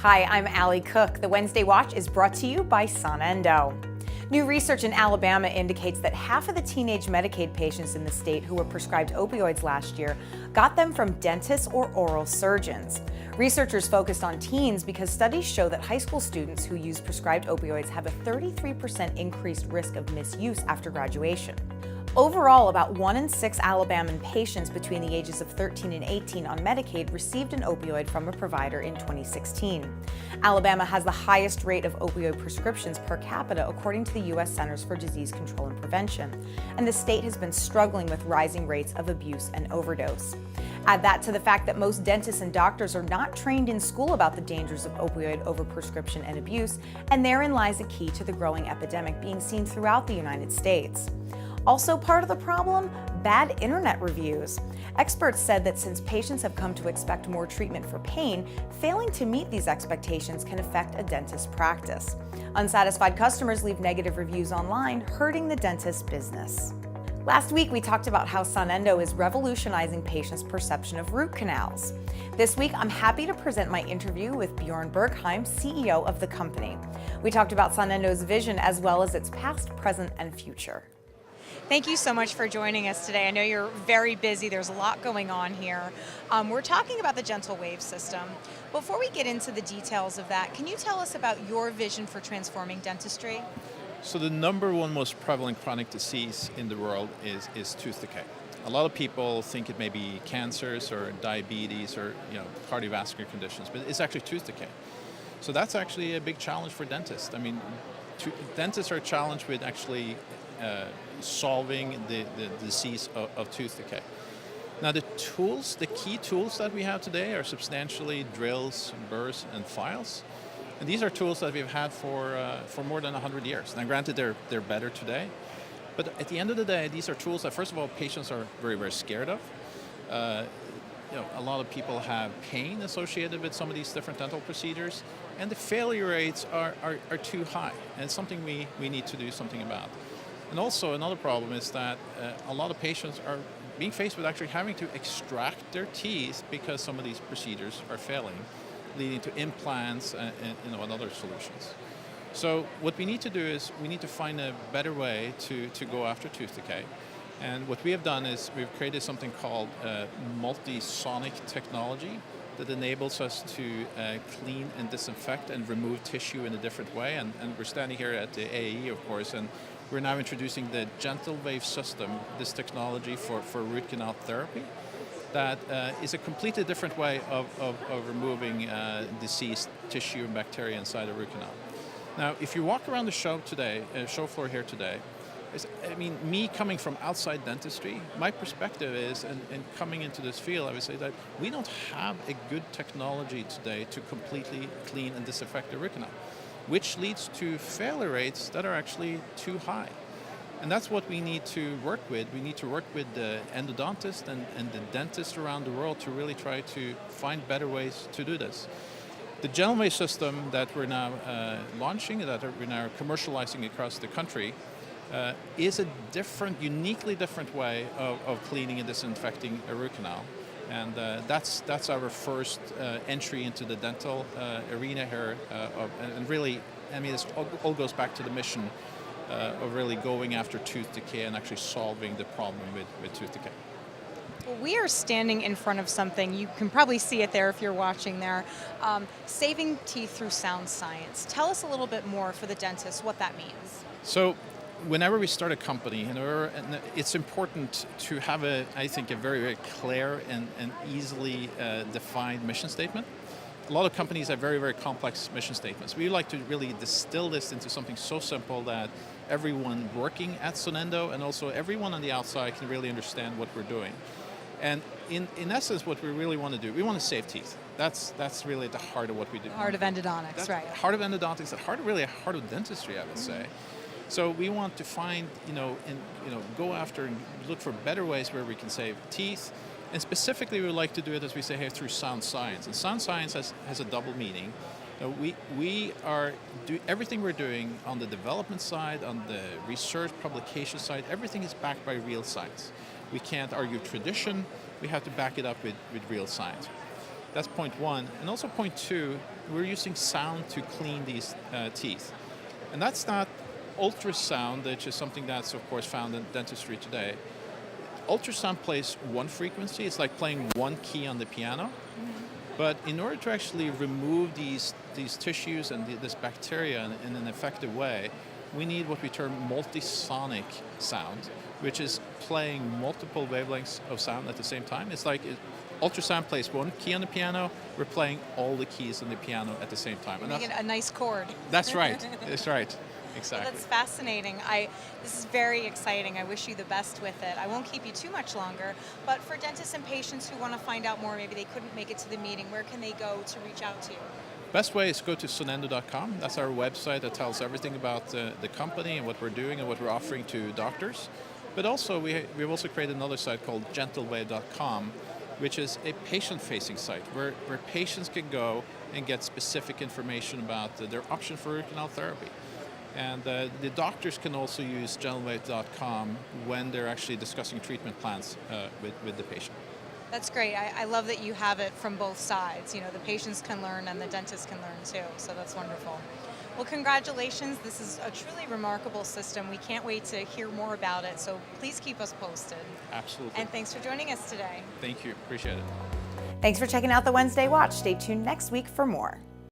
Hi, I'm Allie Cook. The Wednesday Watch is brought to you by Sonendo. New research in Alabama indicates that half of the teenage Medicaid patients in the state who were prescribed opioids last year got them from dentists or oral surgeons. Researchers focused on teens because studies show that high school students who use prescribed opioids have a 33% increased risk of misuse after graduation. Overall, about 1 in 6 Alabama patients between the ages of 13 and 18 on Medicaid received an opioid from a provider in 2016. Alabama has the highest rate of opioid prescriptions per capita according to the U.S. Centers for Disease Control and Prevention, and the state has been struggling with rising rates of abuse and overdose. Add that to the fact that most dentists and doctors are not trained in school about the dangers of opioid overprescription and abuse, and therein lies a key to the growing epidemic being seen throughout the United States. Also part of the problem, bad internet reviews. Experts said that since patients have come to expect more treatment for pain, failing to meet these expectations can affect a dentist's practice. Unsatisfied customers leave negative reviews online, hurting the dentist's business. Last week, we talked about how Sonendo is revolutionizing patients' perception of root canals. This week, I'm happy to present my interview with Bjorn Bergheim, CEO of the company. We talked about Sonendo's vision as well as its past, present, and future. Thank you so much for joining us today. I know you're very busy. There's a lot going on here. We're talking about the Gentle Wave system. Before we get into the details of that, can you tell us about your vision for transforming dentistry? So the number one most prevalent chronic disease in the world is tooth decay. A lot of people think it may be cancers or diabetes or cardiovascular conditions, but it's actually tooth decay. So that's actually a big challenge for dentists. I mean, dentists are challenged with actually solving the disease of tooth decay. Now the key tools that we have today are substantially drills, burrs, and files. And these are tools that we've had for more than 100 years. Now granted, they're better today, but at the end of the day, these are tools that, first of all, patients are very, very scared of. A lot of people have pain associated with some of these different dental procedures, and the failure rates are too high, and it's something we need to do something about. And also another problem is that a lot of patients are being faced with actually having to extract their teeth because some of these procedures are failing, leading to implants and other solutions. So what we need to do is we need to find a better way to go after tooth decay. And what we have done is we've created something called multi-sonic technology that enables us to clean and disinfect and remove tissue in a different way. And we're standing here at the AAE, of course, and we're now introducing the Gentle Wave system, this technology for root canal therapy. That is a completely different way of removing diseased tissue and bacteria inside a root canal. Now, if you walk around the show floor here today, me coming from outside dentistry, my perspective is, and coming into this field, I would say that we don't have a good technology today to completely clean and disinfect the root canal, which leads to failure rates that are actually too high. And that's what we need to work with. We need to work with the endodontist and the dentists around the world to really try to find better ways to do this. The Gentle Wave system that we're now launching, that we're now commercializing across the country, is a uniquely different way of cleaning and disinfecting a root canal. And that's our first entry into the dental arena here. And really, this all goes back to the mission of really going after tooth decay and actually solving the problem with tooth decay. Well, we are standing in front of something, you can probably see it there if you're watching there, saving teeth through sound science. Tell us a little bit more for the dentist what that means. So whenever we start a company, it's important to have a very, very clear and easily defined mission statement. A lot of companies have very, very complex mission statements. We like to really distill this into something so simple that everyone working at Sonendo and also everyone on the outside can really understand what we're doing. And in essence, what we really want to do, we want to save teeth. That's really at the heart of what we do. The heart of endodontics, right. Heart of endodontics, the heart of dentistry, I would say. So we want to find, go after and look for better ways where we can save teeth. And specifically, we would like to do it, as we say here, through sound science. And sound science has a double meaning. We are everything we're doing on the development side, on the research publication side, everything is backed by real science. We can't argue tradition, we have to back it up with real science. That's point one. And also point two, we're using sound to clean these teeth. And that's not ultrasound, which is something that's of course found in dentistry today. Ultrasound plays one frequency. It's like playing one key on the piano. But in order to actually remove these tissues and this bacteria in an effective way, we need what we term multisonic sound, which is playing multiple wavelengths of sound at the same time. It's like ultrasound plays one key on the piano, we're playing all the keys on the piano at the same time. And making a nice chord. That's right. That's right. Exactly. Well, that's fascinating. This is very exciting. I wish you the best with it. I won't keep you too much longer, but for dentists and patients who want to find out more, maybe they couldn't make it to the meeting, where can they go to reach out to you? Best way is to go to sonendo.com. That's our website that tells everything about the company and what we're doing and what we're offering to doctors. But also we've also created another site called gentleway.com, which is a patient-facing site where patients can go and get specific information about their option for root canal therapy. And the doctors can also use gentleway.com when they're actually discussing treatment plans with the patient. That's great. I love that you have it from both sides. You know, the patients can learn and the dentists can learn too. So that's wonderful. Well, congratulations. This is a truly remarkable system. We can't wait to hear more about it. So please keep us posted. Absolutely. And thanks for joining us today. Thank you. Appreciate it. Thanks for checking out the Wednesday Watch. Stay tuned next week for more.